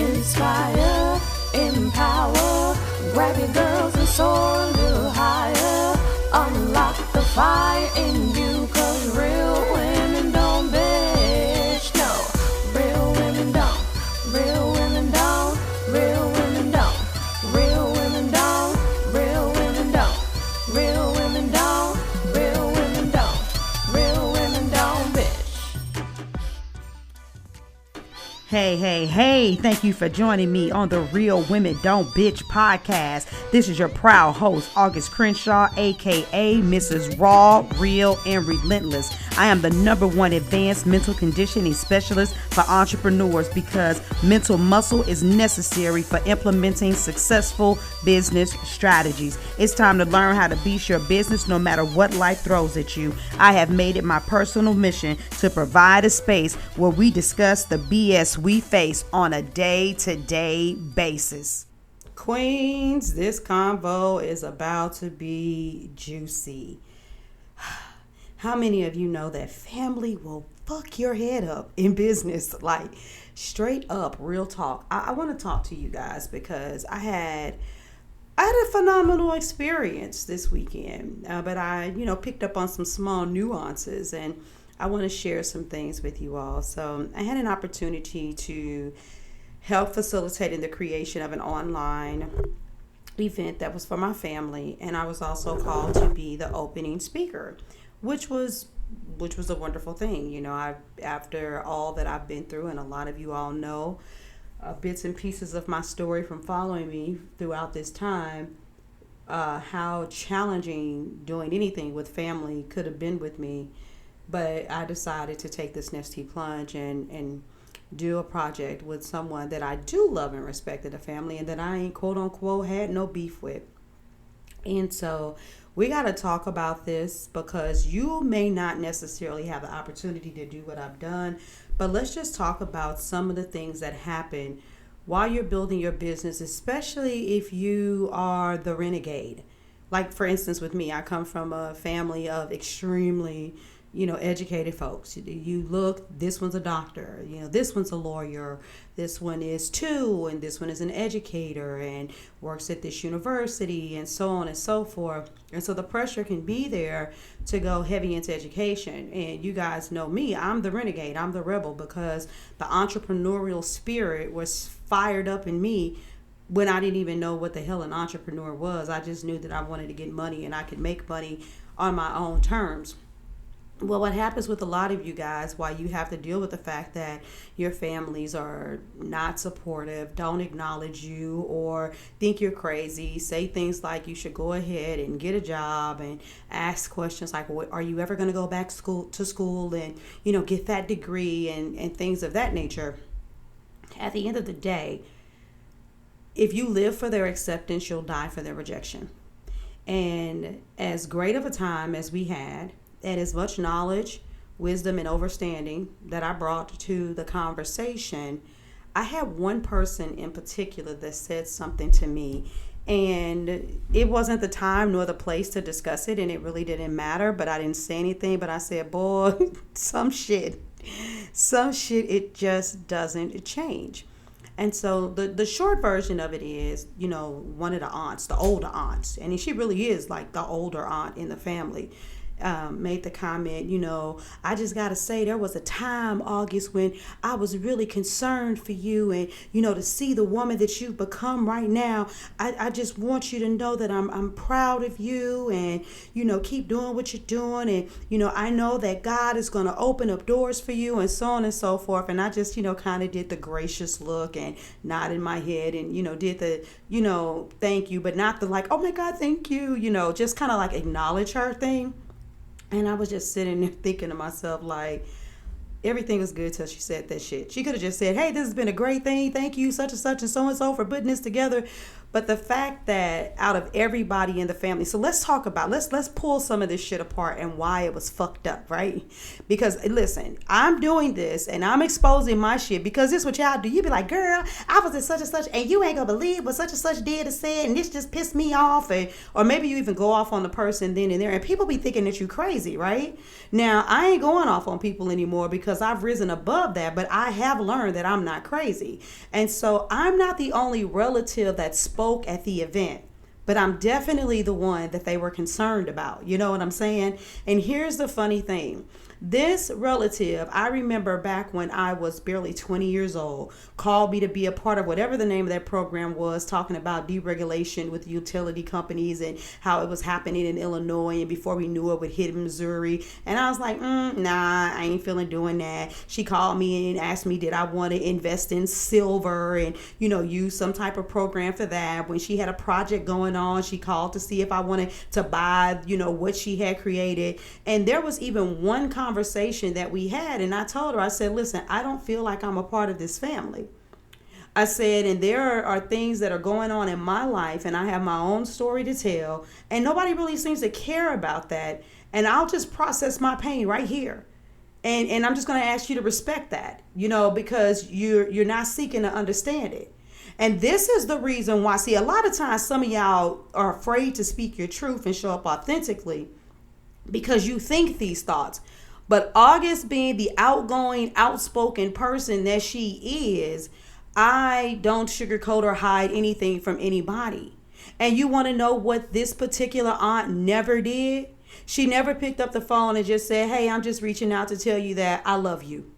inspire, empower, grab your girls and soar a little higher, unlock the fire in you, cause real women don't bitch, no, real women don't, real women don't, real women don't, real women don't, real women don't, real women don't, real women don't, real women don't bitch. Hey, thank you for joining me on the Real Women Don't Bitch podcast. This is your proud host, August Crenshaw, aka Mrs. Raw, Real, and Relentless. I am the #1 advanced mental conditioning specialist for entrepreneurs because mental muscle is necessary for implementing successful business strategies. It's time to learn how to beat your business no matter what life throws at you. I have made it my personal mission to provide a space where we discuss the BS we face on a day-to-day basis. Queens, this convo is about to be juicy. How many of you know that family will fuck your head up in business? Like, straight up, real talk. I want to talk to you guys because I had a phenomenal experience this weekend, but I, picked up on some small nuances, and I want to share some things with you all. So I had an opportunity to help facilitate in the creation of an online event that was for my family, and I was also called to be the opening speaker, which was a wonderful thing. After all that I've been through, and a lot of you all know bits and pieces of my story from following me throughout this time, how challenging doing anything with family could have been with me. But I decided to take this nasty plunge and do a project with someone that I do love and respect in the family, and that I ain't quote unquote had no beef with. And so we got to talk about this because you may not necessarily have the opportunity to do what I've done, but let's just talk about some of the things that happen while you're building your business, especially if you are the renegade. Like, for instance, with me, I come from a family of extremely educated folks. You look, this one's a doctor, this one's a lawyer, this one is too, and this one is an educator and works at this university, and so on and so forth. And so the pressure can be there to go heavy into education. And you guys know me, I'm the renegade, I'm the rebel, because the entrepreneurial spirit was fired up in me when I didn't even know what the hell an entrepreneur was. I just knew that I wanted to get money and I could make money on my own terms. Well, what happens with a lot of you guys, while you have to deal with the fact that your families are not supportive, don't acknowledge you, or think you're crazy, say things like you should go ahead and get a job, and ask questions like, are you ever going to go back to school and, get that degree, and things of that nature. At the end of the day, if you live for their acceptance, you'll die for their rejection. And as great of a time as we had, and as much knowledge, wisdom, and understanding that I brought to the conversation, I had one person in particular that said something to me, and it wasn't the time nor the place to discuss it, and it really didn't matter, but I didn't say anything. But I said, boy, some shit, it just doesn't change. And so the short version of it is, one of the aunts, the older aunts, and she really is like the older aunt in the family, made the comment, I just got to say, there was a time, August, when I was really concerned for you, and, to see the woman that you've become right now, I just want you to know that I'm proud of you, and, keep doing what you're doing. And, I know that God is going to open up doors for you, and so on and so forth. And I just, kind of did the gracious look and nodded my head and, did the, thank you, but not the like, oh my God, thank you, just kind of like acknowledge her thing. And I was just sitting there thinking to myself, like, everything was good till she said that shit. She could have just said, hey, this has been a great thing. Thank you, such and so for putting this together. But the fact that out of everybody in the family, so let's talk about, let's pull some of this shit apart and why it was fucked up, right? Because listen, I'm doing this and I'm exposing my shit because this is what y'all do. You be like, girl, I was at such and such and you ain't gonna believe what such and such did or said and this just pissed me off. Or maybe you even go off on the person then and there and people be thinking that you crazy, right? Now, I ain't going off on people anymore because I've risen above that, but I have learned that I'm not crazy. And so I'm not the only relative that spoke at the event, but I'm definitely the one that they were concerned about. You know what I'm saying? And here's the funny thing. This relative, I remember back when I was barely 20 years old, called me to be a part of whatever the name of that program was, talking about deregulation with utility companies and how it was happening in Illinois. And before we knew it would hit Missouri. And I was like, nah, I ain't feeling doing that. She called me and asked me, did I want to invest in silver and, use some type of program for that. When she had a project going on, she called to see if I wanted to buy, what she had created. And there was even one conversation that we had, and I told her, I said, listen, I don't feel like I'm a part of this family. I said, and there are things that are going on in my life, and I have my own story to tell, and nobody really seems to care about that. And I'll just process my pain right here. And I'm just going to ask you to respect that, because you're not seeking to understand it. And this is the reason why, see, a lot of times some of y'all are afraid to speak your truth and show up authentically because you think these thoughts. But August, being the outgoing, outspoken person that she is, I don't sugarcoat or hide anything from anybody. And you want to know what this particular aunt never did? She never picked up the phone and just said, hey, I'm just reaching out to tell you that I love you.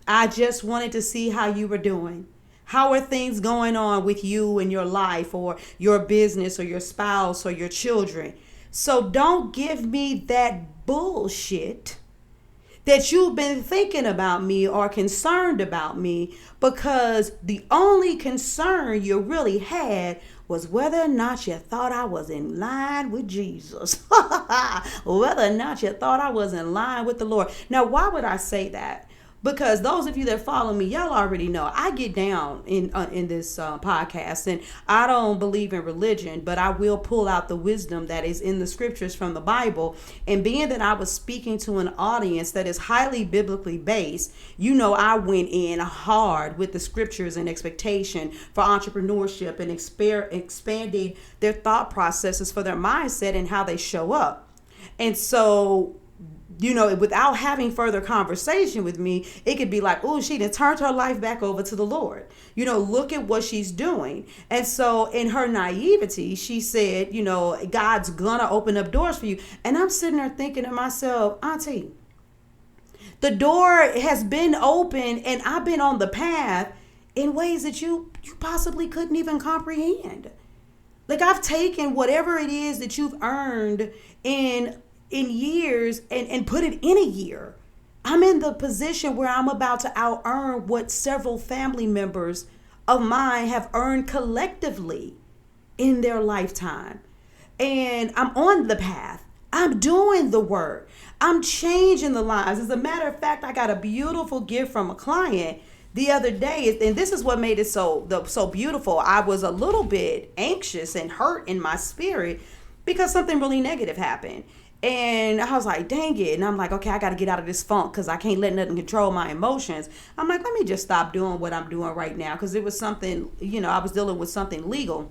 I just wanted to see how you were doing. How are things going on with you and your life or your business or your spouse or your children? So don't give me that bullshit that you've been thinking about me or concerned about me, because the only concern you really had was whether or not you thought I was in line with Jesus. Whether or not you thought I was in line with the Lord. Now, why would I say that? Because those of you that follow me, y'all already know I get down in this podcast, and I don't believe in religion, but I will pull out the wisdom that is in the scriptures from the Bible. And being that I was speaking to an audience that is highly biblically based, I went in hard with the scriptures and expectation for entrepreneurship and expanding their thought processes for their mindset and how they show up. And so, without having further conversation with me, it could be like, oh, she done turned her life back over to the Lord. Look at what she's doing. And so in her naivety, she said, God's gonna open up doors for you. And I'm sitting there thinking to myself, Auntie, the door has been open and I've been on the path in ways that you possibly couldn't even comprehend. Like, I've taken whatever it is that you've earned in years and put it in a year. I'm in the position where I'm about to out earn what several family members of mine have earned collectively in their lifetime. And I'm on the path. I'm doing the work. I'm changing the lives. As a matter of fact, I got a beautiful gift from a client the other day, and this is what made it so beautiful. I was a little bit anxious and hurt in my spirit because something really negative happened. And I was like, dang it. And I'm like, okay, I got to get out of this funk because I can't let nothing control my emotions. I'm like, let me just stop doing what I'm doing right now. Because it was something, I was dealing with something legal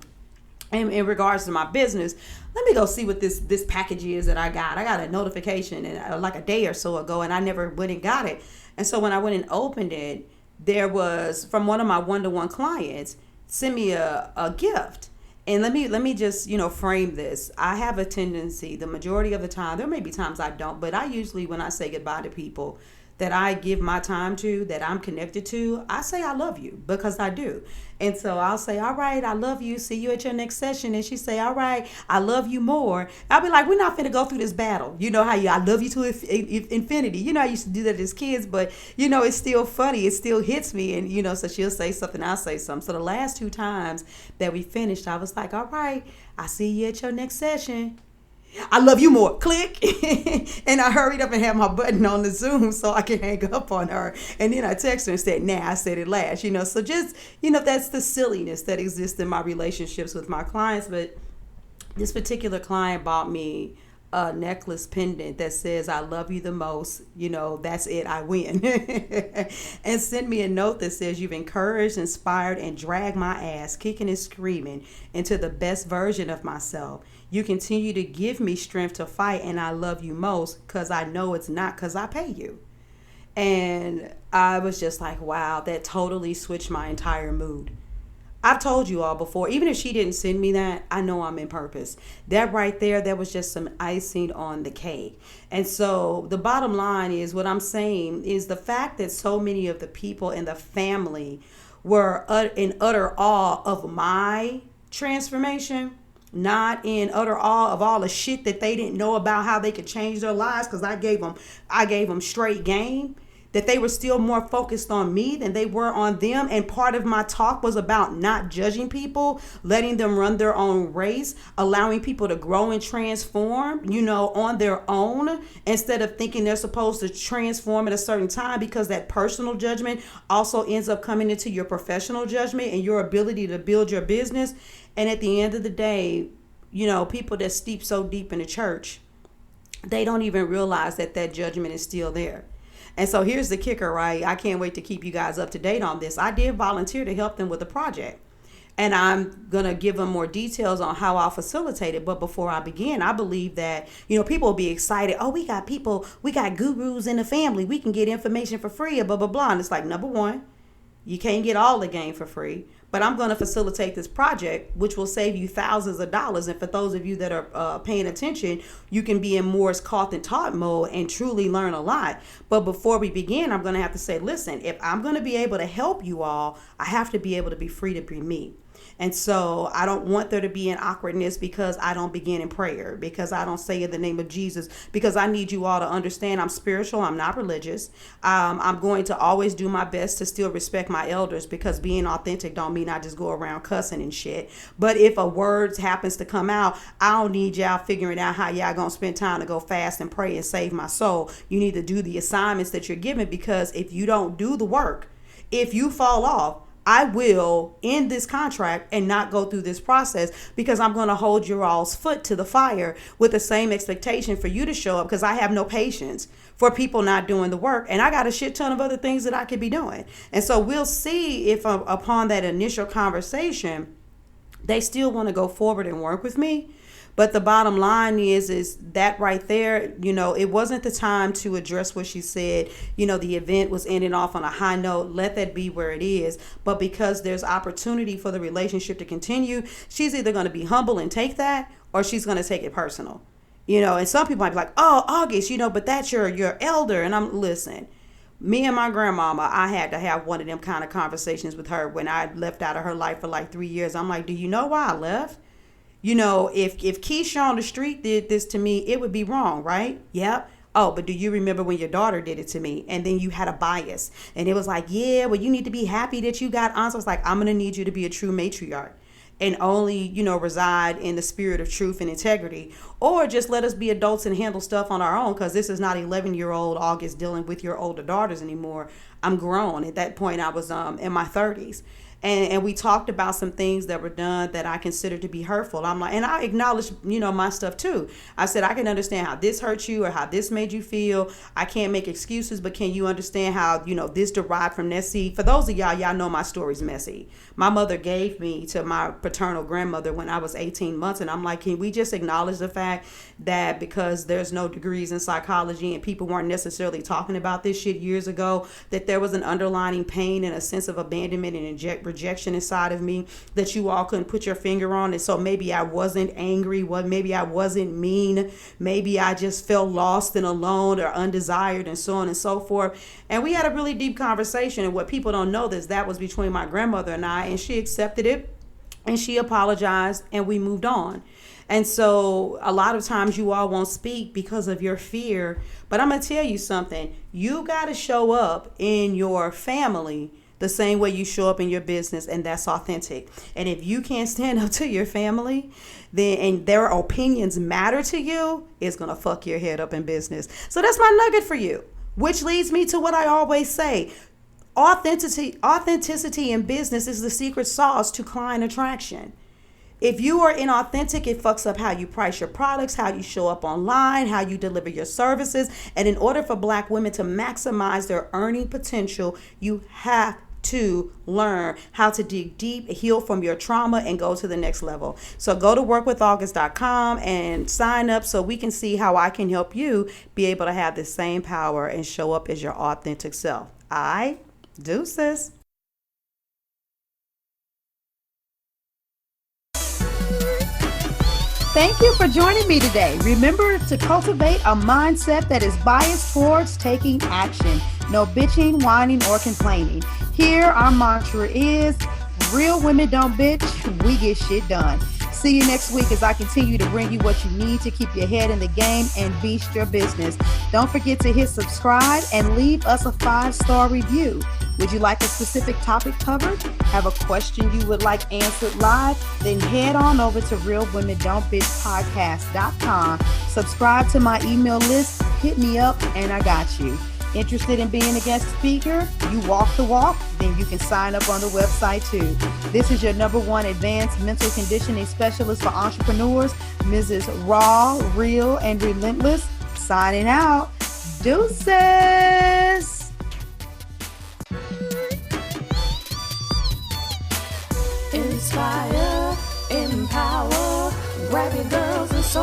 in regards to my business. Let me go see what this package is that I got. I got a notification like a day or so ago, and I never went and got it. And so when I went and opened it, there was, from one of my one-to-one clients, sent me a gift. And let me just, frame this. I have a tendency, the majority of the time, there may be times I don't, but I usually, when I say goodbye to people that I give my time to, that I'm connected to, I say I love you, because I do. And so I'll say, all right, I love you. See you at your next session. And she say, all right, I love you more. I'll be like, we're not finna go through this battle. You know how I love you to infinity. I used to do that as kids, but it's still funny. It still hits me. And, so she'll say something, I'll say something. So the last 2 times that we finished, I was like, all right, I see you at your next session. I love you more. Click. And I hurried up and had my button on the Zoom so I could hang up on her. And then I texted her and said, nah, I said it last, So just, that's the silliness that exists in my relationships with my clients. But this particular client bought me a necklace pendant that says, I love you the most, that's it, I win. And sent me a note that says, you've encouraged, inspired, and dragged my ass, kicking and screaming, into the best version of myself. You continue to give me strength to fight, and I love you most because I know it's not because I pay you. And I was just like, wow, that totally switched my entire mood. I've told you all before, even if she didn't send me that, I know I'm in purpose. That right there, that was just some icing on the cake. And so the bottom line is, what I'm saying is the fact that so many of the people in the family were in utter awe of my transformation, not in utter awe of all the shit that they didn't know about how they could change their lives, because I gave them straight game. That they were still more focused on me than they were on them. And part of my talk was about not judging people, letting them run their own race, allowing people to grow and transform, on their own, instead of thinking they're supposed to transform at a certain time, because that personal judgment also ends up coming into your professional judgment and your ability to build your business. And at the end of the day, people that steep so deep in the church, they don't even realize that judgment is still there. And so here's the kicker, right? I can't wait to keep you guys up to date on this. I did volunteer to help them with the project. And I'm going to give them more details on how I'll facilitate it. But before I begin, I believe that, people will be excited. Oh, we got gurus in the family. We can get information for free, blah, blah, blah. And it's like, number one, you can't get all the game for free. But I'm going to facilitate this project, which will save you thousands of dollars. And for those of you that are paying attention, you can be in more caught than taught mode and truly learn a lot. But before we begin, I'm going to have to say, listen, if I'm going to be able to help you all, I have to be able to be free to be me. And so I don't want there to be an awkwardness because I don't begin in prayer, because I don't say in the name of Jesus, because I need you all to understand I'm spiritual. I'm not religious. I'm going to always do my best to still respect my elders, because being authentic don't mean I just go around cussing and shit. But if a word happens to come out, I don't need y'all figuring out how y'all gonna spend time to go fast and pray and save my soul. You need to do the assignments that you're given, because if you don't do the work, if you fall off, I will end this contract and not go through this process, because I'm going to hold your all's foot to the fire with the same expectation for you to show up, because I have no patience for people not doing the work. And I got a shit ton of other things that I could be doing. And so we'll see if upon that initial conversation, they still want to go forward and work with me. But the bottom line is that right there, it wasn't the time to address what she said. The event was ending off on a high note. Let that be where it is. But because there's opportunity for the relationship to continue, she's either going to be humble and take that, or she's going to take it personal. And some people might be like, oh, August, but that's your elder. And listen, me and my grandmama, I had to have one of them kind of conversations with her when I left out of her life for like 3 years. I'm like, do you know why I left? If Keisha on the street did this to me, it would be wrong, right? Yep. Oh, but do you remember when your daughter did it to me? And then you had a bias. And it was like, yeah, well, you need to be happy that you got aunts. I was like, I'm going to need you to be a true matriarch and only, reside in the spirit of truth and integrity. Or just let us be adults and handle stuff on our own, because this is not 11-year-old August dealing with your older daughters anymore. I'm grown. At that point, I was in my 30s. And we talked about some things that were done that I considered to be hurtful. I'm like, and I acknowledged, my stuff too. I said, I can understand how this hurt you or how this made you feel. I can't make excuses, but can you understand how, this derived from that seed? For those of y'all know my story's messy. My mother gave me to my paternal grandmother when I was 18 months. And I'm like, can we just acknowledge the fact that because there's no degrees in psychology and people weren't necessarily talking about this shit years ago, that there was an underlying pain and a sense of abandonment and rejection inside of me that you all couldn't put your finger on. And so maybe I wasn't angry, maybe I wasn't mean, maybe I just felt lost and alone or undesired and so on and so forth. And we had a really deep conversation, and what people don't know is that was between my grandmother and I, and she accepted it and she apologized and we moved on. And so a lot of times you all won't speak because of your fear, but I'm going to tell you something. You got to show up in your family the same way you show up in your business, and that's authentic. And if you can't stand up to your family, then and their opinions matter to you, it's gonna fuck your head up in business. So that's my nugget for you, which leads me to what I always say. Authenticity in business is the secret sauce to client attraction. If you are inauthentic, it fucks up how you price your products, how you show up online, how you deliver your services. And in order for Black women to maximize their earning potential, you have to learn how to dig deep, heal from your trauma, and go to the next level. So go to workwithaugust.com and sign up so we can see how I can help you be able to have the same power and show up as your authentic self. Deuces. Thank you for joining me today. Remember to cultivate a mindset that is biased towards taking action. No bitching, whining, or complaining. Here, our mantra is, real women don't bitch, we get shit done. See you next week as I continue to bring you what you need to keep your head in the game and beast your business. Don't forget to hit subscribe and leave us a 5-star review. Would you like a specific topic covered? Have a question you would like answered live? Then head on over to realwomen.don't bitch podcast.com. Subscribe to my email list, hit me up, and I got you. Interested in being a guest speaker? You walk the walk? Then you can sign up on the website too. This is your #1 advanced mental conditioning specialist for entrepreneurs, Mrs. Raw, Real, and Relentless, signing out. Deuces! Inspire, empower, grab your girls and so